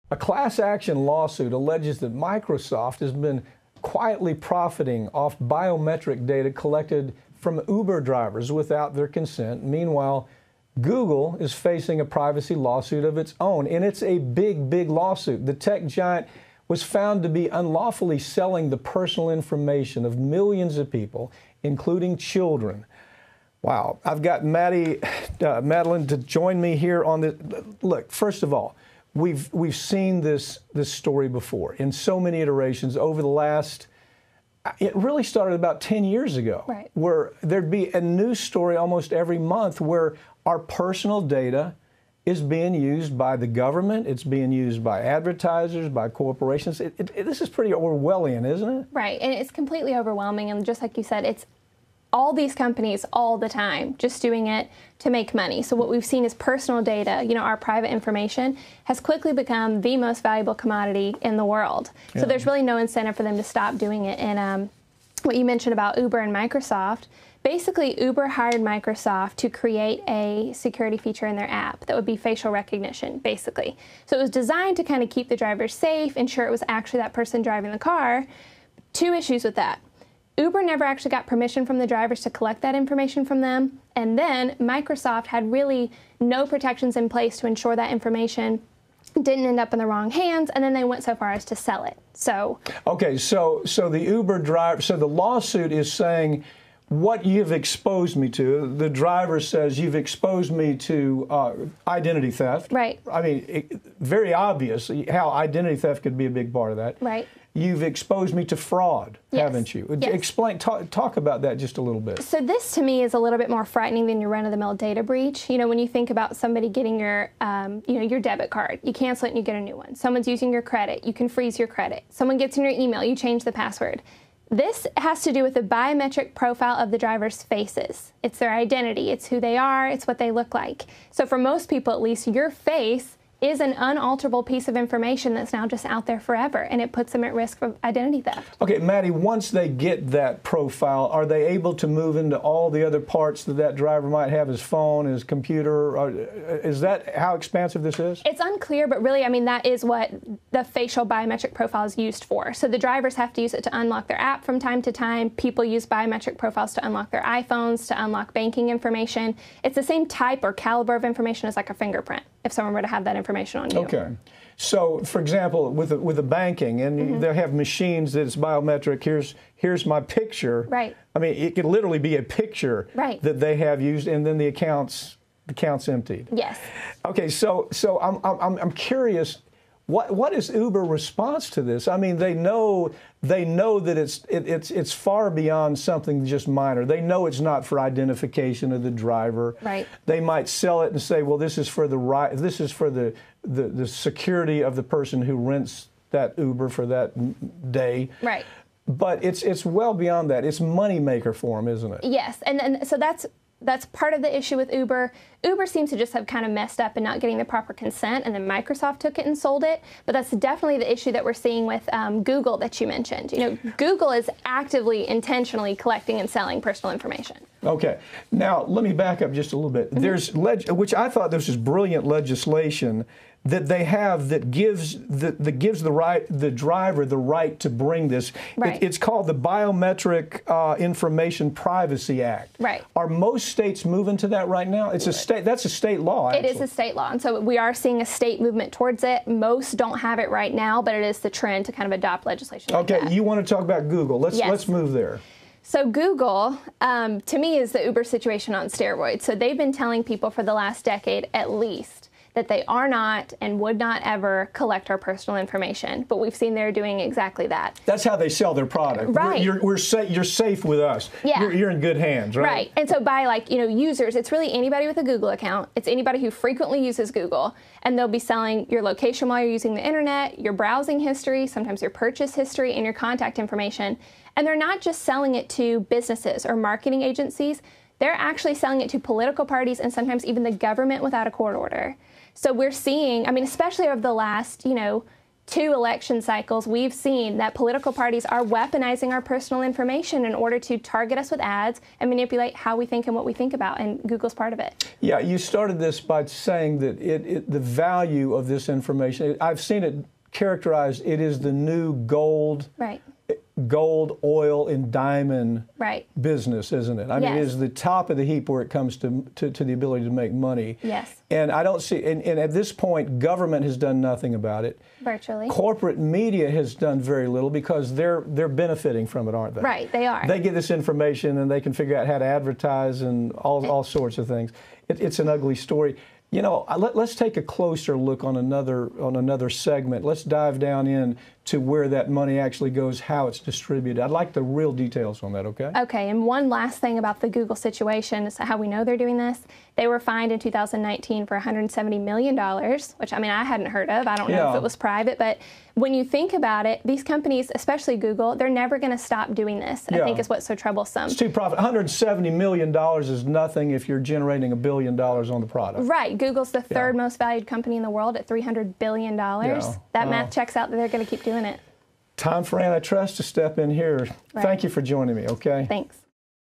A class action lawsuit alleges that Microsoft has been quietly profiting off biometric data collected from Uber drivers without their consent. Meanwhile, Google is facing a privacy lawsuit of its own, and it's a big, big lawsuit. The tech giant was found to be unlawfully selling the personal information of millions of people, including children. Wow. I've got Madeline to join me here on this. Look, first of all, we've seen this story before in so many iterations over the last. It really started about 10 years ago, right, where there'd be a news story almost every month where our personal data is being used by the government, it's being used by advertisers, by corporations. This is pretty Orwellian, isn't it? Right, and it's completely overwhelming. And just like you said, it's all these companies all the time just doing it to make money. So what we've seen is personal data, our private information, has quickly become the most valuable commodity in the world. Yeah. So there's really no incentive for them to stop doing it. And what you mentioned about Uber and Microsoft, basically Uber hired Microsoft to create a security feature in their app that would be facial recognition, basically. So it was designed to kind of keep the drivers safe, ensure it was actually that person driving the car. Two issues with that. Uber never actually got permission from the drivers to collect that information from them. And then Microsoft had really no protections in place to ensure that information didn't end up in the wrong hands. And then they went so far as to sell it. So. Okay, so the Uber driver, so the lawsuit is saying what you've exposed me to. The driver says you've exposed me to identity theft. Right. I mean, very obvious how identity theft could be a big part of that. Right. You've exposed me to fraud, yes, haven't you? Yes. Explain, talk about that just a little bit. So this, to me, is a little bit more frightening than your run-of-the-mill data breach. When you think about somebody getting your, your debit card, you cancel it and you get a new one. Someone's using your credit, you can freeze your credit. Someone gets in your email, you change the password. This has to do with the biometric profile of the driver's faces. It's their identity, it's who they are, it's what they look like. So for most people, at least, your face is an unalterable piece of information that's now just out there forever, and it puts them at risk of identity theft. Okay, Maddie, once they get that profile, are they able to move into all the other parts that driver might have, his phone, his computer? Is that how expansive this is? It's unclear, but really, that is what the facial biometric profile is used for. So the drivers have to use it to unlock their app from time to time. People use biometric profiles to unlock their iPhones, to unlock banking information. It's the same type or caliber of information as like a fingerprint, if someone were to have that information on you. Okay. So, for example, with the banking, and they have machines that it's biometric. Here's my picture. Right. I mean, it could literally be a picture that they have used, and then the account's emptied. Yes. Okay. So I'm curious. What is Uber's response to this? I mean, they know that it's far beyond something just minor. They know it's not for identification of the driver. Right. They might sell it and say, well, this is for the security of the person who rents that Uber for that day. Right. But it's well beyond that. It's moneymaker for them, isn't it? Yes, and so that's part of the issue with Uber. Uber seems to just have kind of messed up and not getting the proper consent, and then Microsoft took it and sold it. But that's definitely the issue that we're seeing with Google that you mentioned. Google is actively, intentionally collecting and selling personal information. Okay. Now, let me back up just a little bit. There's which I thought this was brilliant legislation that they have that gives the driver the right to bring this. Right. It's called the Biometric Information Privacy Act. Right. Are most states moving to that right now? It's a state. That's a state law. Actually. It is a state law, and so we are seeing a state movement towards it. Most don't have it right now, but it is the trend to kind of adopt legislation. Okay. Like that. You want to talk about Google? Let's move there. So Google, to me, is the Uber situation on steroids. So they've been telling people for the last decade at least that they are not and would not ever collect our personal information. But we've seen they're doing exactly that. That's how they sell their product. Right. You're safe with us. Yeah. You're in good hands, right? Right. And so by users, it's really anybody with a Google account. It's anybody who frequently uses Google. And they'll be selling your location while you're using the internet, your browsing history, sometimes your purchase history, and your contact information. And they're not just selling it to businesses or marketing agencies. They're actually selling it to political parties and sometimes even the government without a court order. So we're seeing, especially over the last, 2 election cycles, we've seen that political parties are weaponizing our personal information in order to target us with ads and manipulate how we think and what we think about, and Google's part of it. Yeah, you started this by saying that the value of this information, I've seen it characterized, it is the new gold. Right. Gold, oil, and diamond business, isn't it? I mean, it is the top of the heap where it comes to the ability to make money. Yes. And I don't see, and at this point, government has done nothing about it. Virtually. Corporate media has done very little because they're benefiting from it, aren't they? Right, they are. They get this information and they can figure out how to advertise and all sorts of things. It's an ugly story. You know, let's take a closer look on another segment. Let's dive down in to where that money actually goes, how it's distributed. I'd like the real details on that, okay? Okay, and one last thing about the Google situation is how we know they're doing this. They were fined in 2019 for $170 million, which, I mean, I hadn't heard of. I don't know if it was private, but when you think about it, these companies, especially Google, they're never going to stop doing this, I think is what's so troublesome. It's too profit. $170 million is nothing if you're generating $1 billion on the product. Right. Google's the third most valued company in the world at $300 billion. That math checks out that they're going to keep doing it. Time for antitrust to step in here. Thank you for joining me, okay? Thanks.